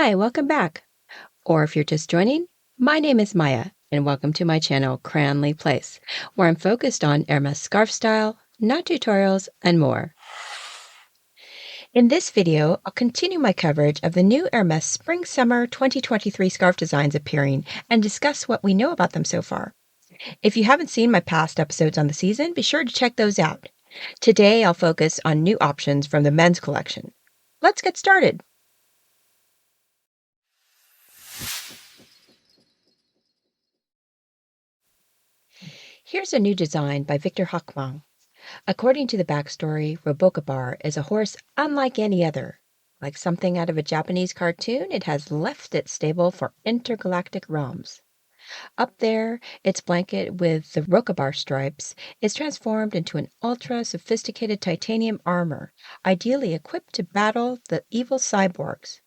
Hi, welcome back. Or if you're just joining, my name is Maya, and welcome to my channel, Cranleyplace, where I'm focused on Hermès scarf style, knot tutorials, and more. In this video, I'll continue my coverage of the new Hermès Spring-Summer 2023 scarf designs appearing and discuss what we know about them so far. If you haven't seen my past episodes on the season, be sure to check those out. Today, I'll focus on new options from the men's collection. Let's get started. Here's a new design by Viktor Hachmang. According to the backstory, Robocabar is a horse unlike any other. Like something out of a Japanese cartoon, it has left its stable for intergalactic realms. Up there, its blanket with the Robocabar stripes is transformed into an ultra-sophisticated titanium armor, ideally equipped to battle the evil cyborgs.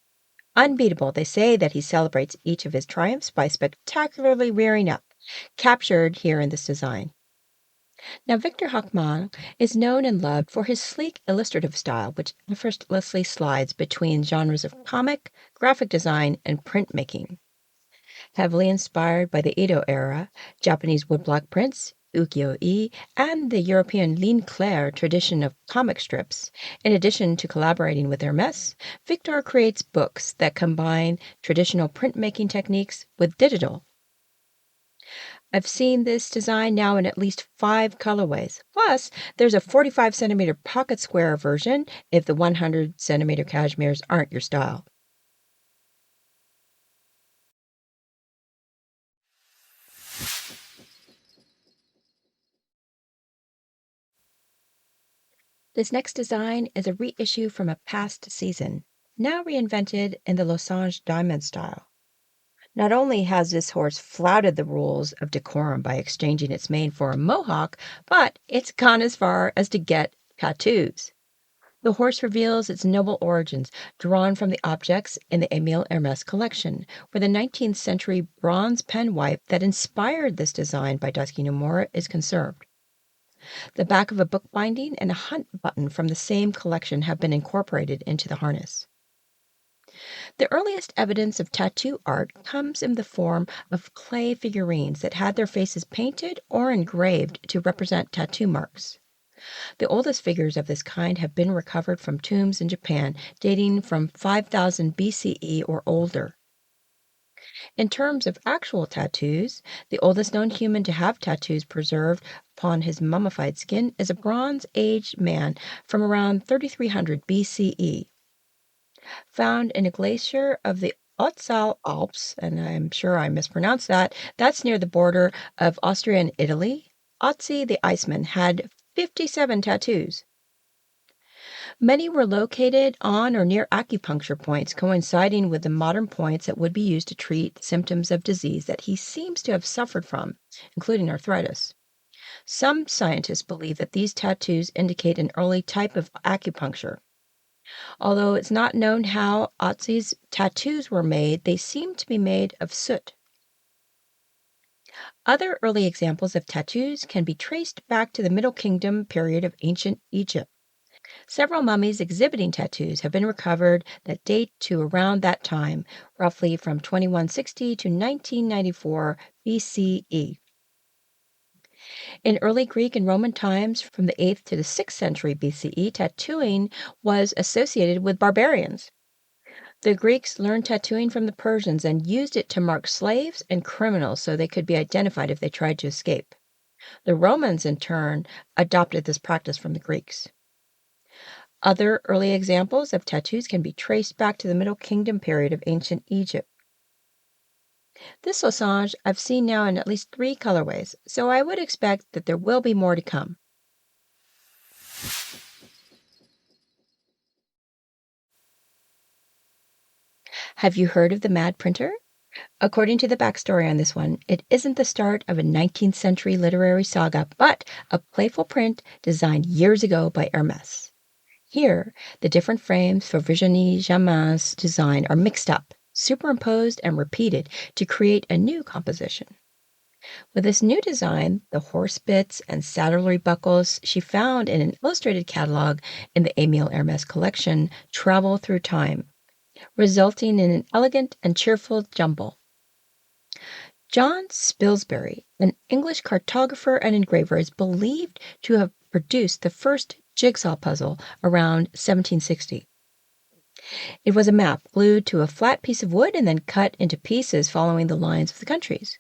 Unbeatable, they say that he celebrates each of his triumphs by spectacularly rearing up, captured here in this design. Now, Viktor Hachmang is known and loved for his sleek illustrative style, which effortlessly slides between genres of comic, graphic design, and printmaking. Heavily inspired by the Edo era, Japanese woodblock prints, ukiyo-e, and the European ligne claire tradition of comic strips, in addition to collaborating with Hermès, Viktor creates books that combine traditional printmaking techniques with digital. I've seen this design now in at least 5 colorways. Plus, there's a 45 centimeter pocket square version if the 100 centimeter cashmeres aren't your style. This next design is a reissue from a past season, now reinvented in the Losange diamond style. Not only has this horse flouted the rules of decorum by exchanging its mane for a mohawk, but it's gone as far as to get tattoos. The horse reveals its noble origins, drawn from the objects in the Émile Hermès collection, where the 19th century bronze pen wipe that inspired this design by Daiske Nomura is conserved. The back of a book binding and a hunt button from the same collection have been incorporated into the harness. The earliest evidence of tattoo art comes in the form of clay figurines that had their faces painted or engraved to represent tattoo marks. The oldest figures of this kind have been recovered from tombs in Japan dating from 5000 BCE or older. In terms of actual tattoos, the oldest known human to have tattoos preserved upon his mummified skin is a Bronze-Age man from around 3300 BCE. Found in a glacier of the Otzal Alps, and I'm sure I mispronounced that, that's near the border of Austria and Italy. Otzi the Iceman had 57 tattoos. Many were located on or near acupuncture points, coinciding with the modern points that would be used to treat symptoms of disease that he seems to have suffered from, including arthritis. Some scientists believe that these tattoos indicate an early type of acupuncture. Although it's not known how Otzi's tattoos were made, they seem to be made of soot. Other early examples of tattoos can be traced back to the Middle Kingdom period of ancient Egypt. Several mummies exhibiting tattoos have been recovered that date to around that time, roughly from 2160 to 1994 BCE. In early Greek and Roman times, from the 8th to the 6th century BCE, tattooing was associated with barbarians. The Greeks learned tattooing from the Persians and used it to mark slaves and criminals so they could be identified if they tried to escape. The Romans, in turn, adopted this practice from the Greeks. Other early examples of tattoos can be traced back to the Middle Kingdom period of ancient Egypt. This Losange I've seen now in at least 3 colorways, so I would expect that there will be more to come. Have you heard of the Mad Printer? According to the backstory on this one, it isn't the start of a 19th century literary saga, but a playful print designed years ago by Hermès. Here, the different frames for Virginie Jamin's design are mixed up, superimposed, and repeated to create a new composition. With this new design, the horse bits and saddlery buckles she found in an illustrated catalog in the Émile Hermès collection travel through time. resulting in an elegant and cheerful jumble. John Spilsbury, an English cartographer and engraver, is believed to have produced the first jigsaw puzzle around 1760. It was a map glued to a flat piece of wood and then cut into pieces following the lines of the countries.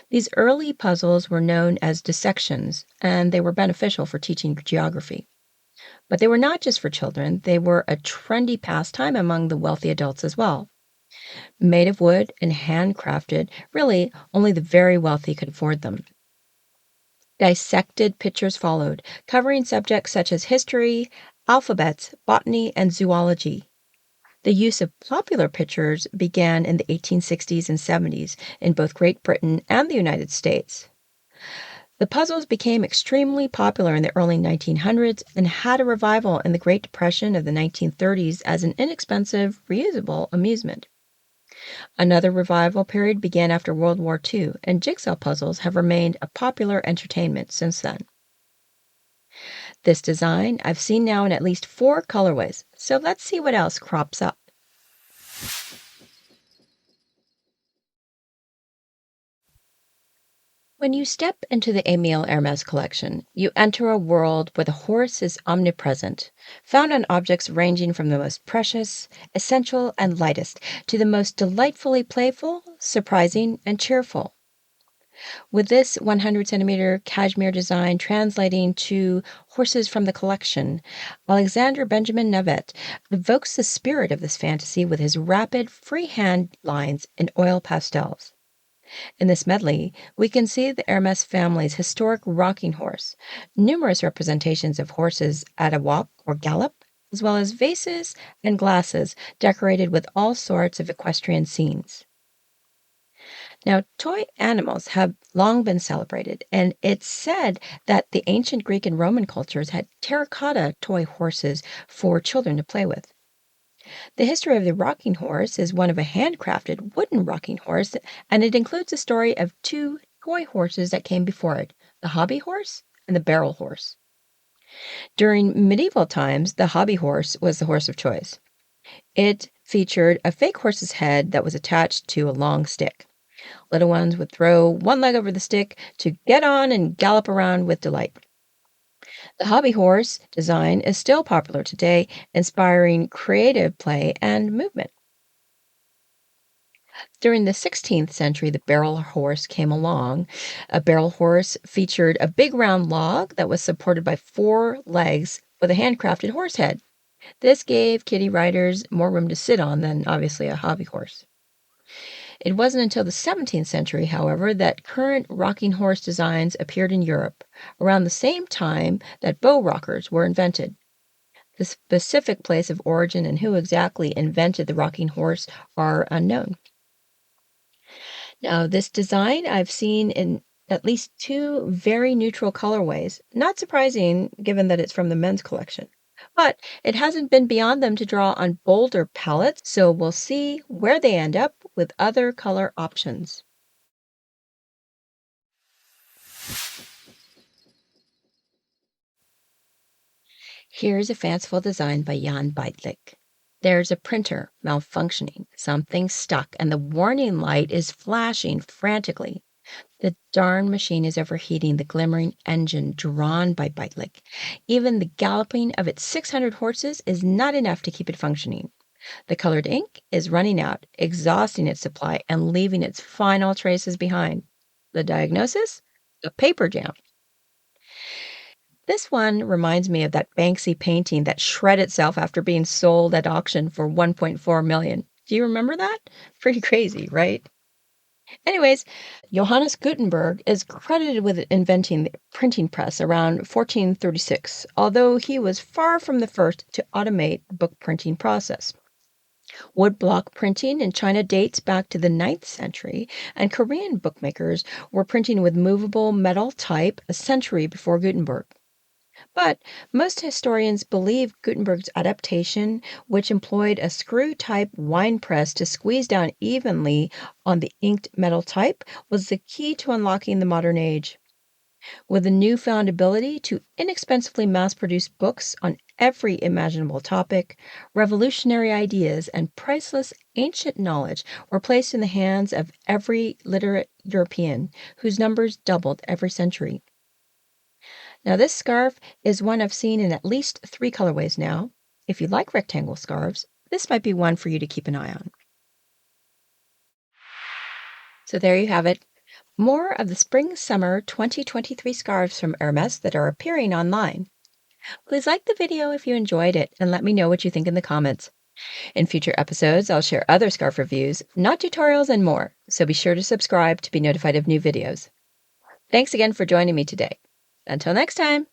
These early puzzles were known as dissections, and they were beneficial for teaching geography. But they were not just for children, they were a trendy pastime among the wealthy adults as well. Made of wood and handcrafted, really only the very wealthy could afford them. Dissected pictures followed, covering subjects such as history, alphabets, botany, and zoology. The use of popular pictures began in the 1860s and 70s in both Great Britain and the United States. The puzzles became extremely popular in the early 1900s and had a revival in the Great Depression of the 1930s as an inexpensive, reusable amusement. Another revival period began after World War II, and jigsaw puzzles have remained a popular entertainment since then. This design I've seen now in at least 4 colorways, so let's see what else crops up. When you step into the Émile Hermès collection, you enter a world where the horse is omnipresent, found on objects ranging from the most precious, essential, and lightest to the most delightfully playful, surprising, and cheerful. With this 100-centimeter cashmere design translating to Horses from the Collection, Alexandre Benjamin Navet evokes the spirit of this fantasy with his rapid, freehand lines in oil pastels. In this medley, we can see the Hermès family's historic rocking horse, numerous representations of horses at a walk or gallop, as well as vases and glasses decorated with all sorts of equestrian scenes. Now, toy animals have long been celebrated, and it's said that the ancient Greek and Roman cultures had terracotta toy horses for children to play with. The history of the rocking horse is one of a handcrafted wooden rocking horse, and it includes a story of 2 toy horses that came before it, the hobby horse and the barrel horse. During medieval times, the hobby horse was the horse of choice. It featured a fake horse's head that was attached to a long stick. Little ones would throw one leg over the stick to get on and gallop around with delight. The hobby horse design is still popular today, inspiring creative play and movement. During the 16th century, the barrel horse came along. A barrel horse featured a big round log that was supported by 4 legs with a handcrafted horse head. This gave kiddie riders more room to sit on than, obviously, a hobby horse. It wasn't until the 17th century, however, that current rocking horse designs appeared in Europe, around the same time that bow rockers were invented. The specific place of origin and who exactly invented the rocking horse are unknown. Now, this design I've seen in at least 2 very neutral colorways. Not surprising, given that it's from the men's collection. But it hasn't been beyond them to draw on bolder palettes, so we'll see where they end up with other color options. Here's a fanciful design by Jan Bajtlik. There's a printer malfunctioning, something stuck, and the warning light is flashing frantically. The darn machine is overheating, the glimmering engine drawn by Bajtlik. Even the galloping of its 600 horses is not enough to keep it functioning. The colored ink is running out, exhausting its supply and leaving its final traces behind. The diagnosis? A paper jam. This one reminds me of that Banksy painting that shred itself after being sold at auction for $1.4 million. Do you remember that? Pretty crazy, right? Anyways, Johannes Gutenberg is credited with inventing the printing press around 1436, although he was far from the first to automate the book printing process. Woodblock printing in China dates back to the 9th century, and Korean bookmakers were printing with movable metal type a century before Gutenberg. But most historians believe Gutenberg's adaptation, which employed a screw-type wine press to squeeze down evenly on the inked metal type, was the key to unlocking the modern age. With the newfound ability to inexpensively mass-produce books on every imaginable topic, revolutionary ideas, and priceless ancient knowledge were placed in the hands of every literate European, whose numbers doubled every century. Now, this scarf is one I've seen in at least 3 colorways now. If you like rectangle scarves, this might be one for you to keep an eye on. So there you have it. More of the Spring-Summer 2023 scarves from Hermès that are appearing online. Please like the video if you enjoyed it and let me know what you think in the comments. In future episodes, I'll share other scarf reviews, knot tutorials, and more, so be sure to subscribe to be notified of new videos. Thanks again for joining me today. Until next time!